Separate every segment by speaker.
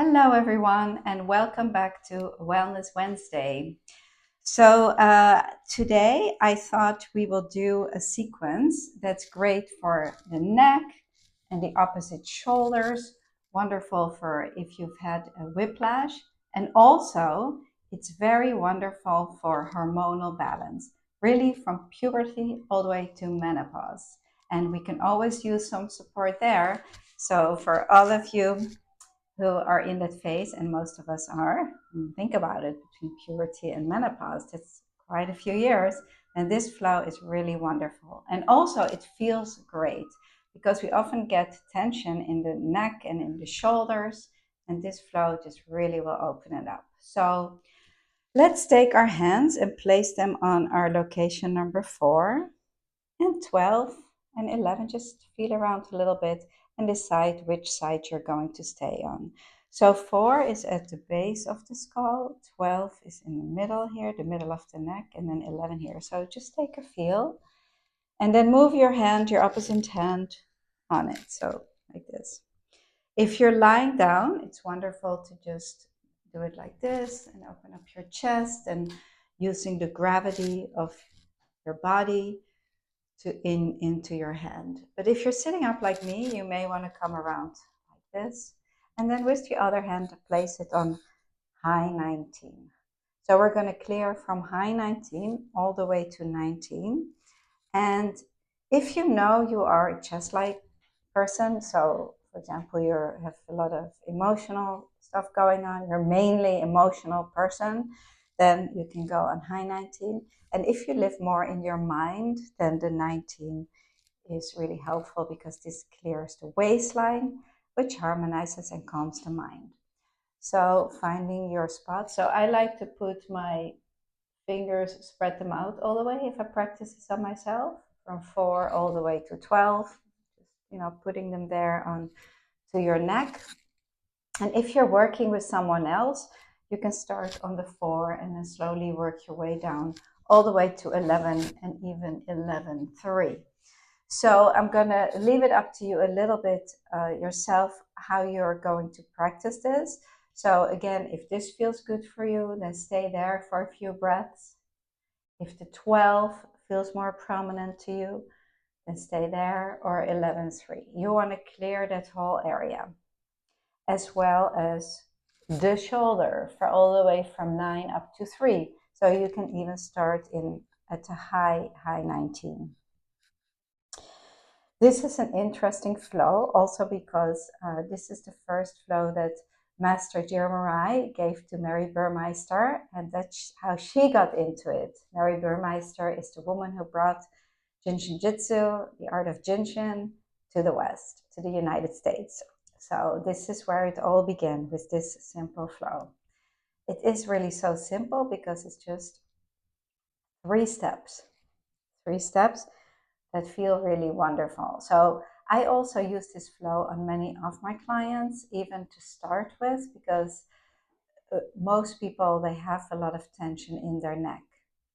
Speaker 1: Hello, everyone, and welcome back to Wellness Wednesday. So, today I thought we will do a sequence that's great for the neck and the opposite shoulders, wonderful for if you've had a whiplash, and also it's very wonderful for hormonal balance, really from puberty all the way to menopause. And we can always use some support there. So, for all of you who are in that phase, and most of us are, think about it, between puberty and menopause, that's quite a few years. And this flow is really wonderful. And also, it feels great because we often get tension in the neck and in the shoulders. And this flow just really will open it up. So, let's take our hands and place them on our location number 4 and 12 and 11. Just feel around a little bit and decide which side you're going to stay on. So 4 is at the base of the skull, 12 is in the middle here, the middle of the neck, and then 11 here. So just take a feel and then move your hand, your opposite hand on it. So like this. If you're lying down, it's wonderful to just do it like this and open up your chest and using the gravity of your body into your hand. But if you're sitting up like me, you may want to come around like this. And then with the other hand, place it on high 19. So we're going to clear from high 19 all the way to 19. And if you know you are a chest-like person, so for example, you have a lot of emotional stuff going on, you're mainly emotional person, then you can go on high 19. And if you live more in your mind, then the 19 is really helpful because this clears the waistline, which harmonizes and calms the mind. So finding your spot. So I like to put my fingers, spread them out all the way if I practice this on myself, from 4 all the way to 12, just, putting them there on to your neck. And if you're working with someone else, you can start on the 4 and then slowly work your way down all the way to 11 and even 11.3. So I'm going to leave it up to you a little bit yourself how you're going to practice this. So again, if this feels good for you, then stay there for a few breaths. If the 12 feels more prominent to you, then stay there, or 11.3. You want to clear that whole area, as well as the shoulder for all the way from 9 up to 3. So you can even start at a high 19. This is an interesting flow also because this is the first flow that Master Jeremiah gave to Mary Burmeister, and that's how she got into it. Mary Burmeister is the woman who brought Jinshin Jitsu, the art of Jinshin, to the West, to the United States. So this is where it all began, with this simple flow. It is really so simple because it's just 3 steps. 3 steps that feel really wonderful. So I also use this flow on many of my clients, even to start with, because most people, they have a lot of tension in their neck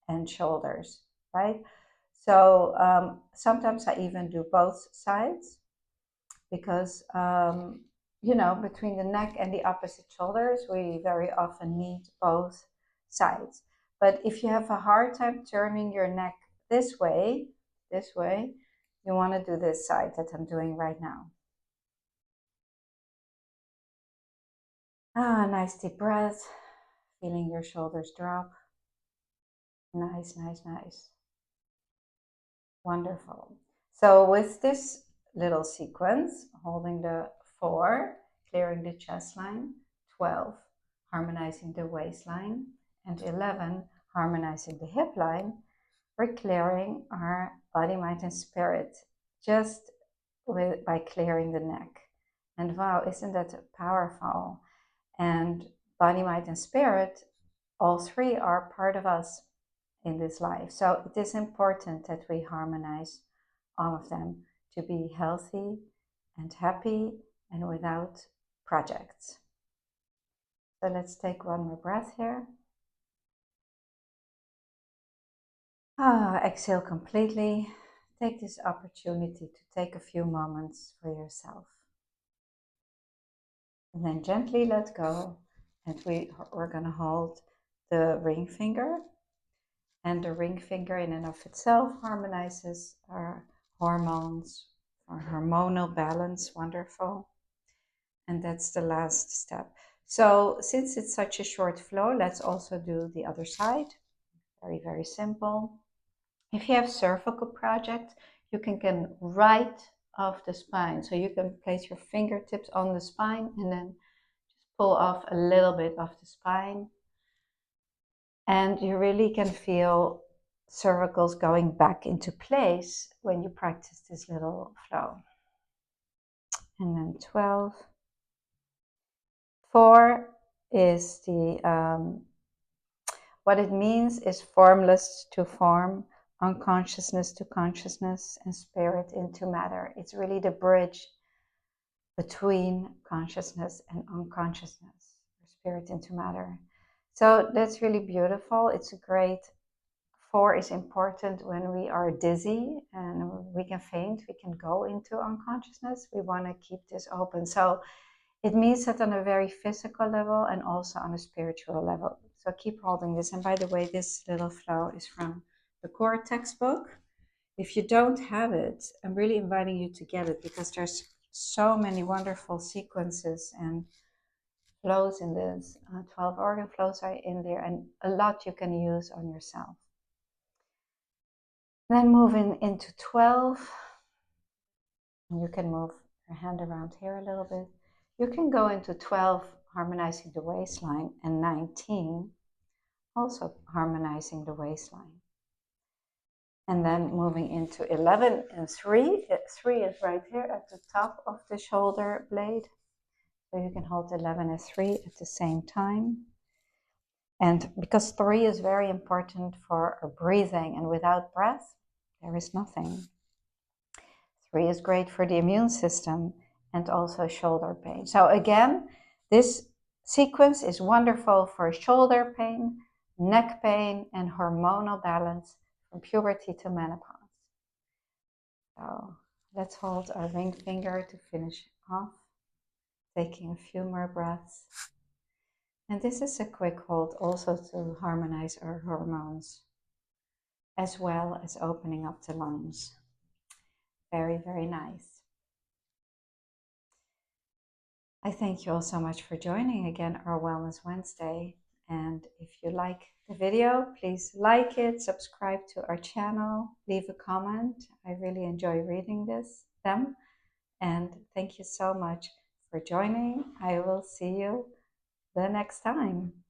Speaker 1: and shoulders, right? So sometimes I even do both sides because, between the neck and the opposite shoulders, we very often need both sides. But if you have a hard time turning your neck this way, you want to do this side that I'm doing right now. Nice deep breath, feeling your shoulders drop. Nice, nice, nice. Wonderful. So with this little sequence, holding the 4, clearing the chest line, 12, harmonizing the waistline, and 11, harmonizing the hip line, we're clearing our body, mind, and spirit just by clearing the neck. And wow, isn't that powerful? And body, mind, and spirit, all 3 are part of us in this life. So it is important that we harmonize all of them to be healthy and happy and without projects. So let's take one more breath here. Exhale completely. Take this opportunity to take a few moments for yourself. And then gently let go. And we're going to hold the ring finger. And the ring finger in and of itself harmonizes our hormones, our hormonal balance. Wonderful. And that's the last step. So since it's such a short flow, let's also do the other side. Very, very simple. If you have cervical project, you can get right off the spine. So you can place your fingertips on the spine and then just pull off a little bit of the spine. And you really can feel cervicals going back into place when you practice this little flow. And then 12. 4 is what it means is formless to form, unconsciousness to consciousness, and spirit into matter. It's really the bridge between consciousness and unconsciousness, or spirit into matter. So that's really beautiful. It's a great 4 is important when we are dizzy and we can faint, we can go into unconsciousness. We want to keep this open. So it means that on a very physical level and also on a spiritual level. So keep holding this. And by the way, this little flow is from the core textbook. If you don't have it, I'm really inviting you to get it because there's so many wonderful sequences and flows in this. 12 organ flows are in there and a lot you can use on yourself. Then moving into 12, you can move your hand around here a little bit. You can go into 12, harmonizing the waistline, and 19, also harmonizing the waistline. And then moving into 11 and 3. 3 is right here at the top of the shoulder blade. So you can hold 11 and 3 at the same time. And because 3 is very important for our breathing, and without breath, there is nothing. 3 is great for the immune system and also shoulder pain. So again, this sequence is wonderful for shoulder pain, neck pain, and hormonal balance from puberty to menopause. So let's hold our ring finger to finish off, taking a few more breaths. And this is a quick hold also to harmonize our hormones, as well as opening up the lungs. Very, very nice. I thank you all so much for joining again our Wellness Wednesday. And if you like the video, please like it, subscribe to our channel, leave a comment. I really enjoy reading them. And thank you so much for joining. I will see you the next time.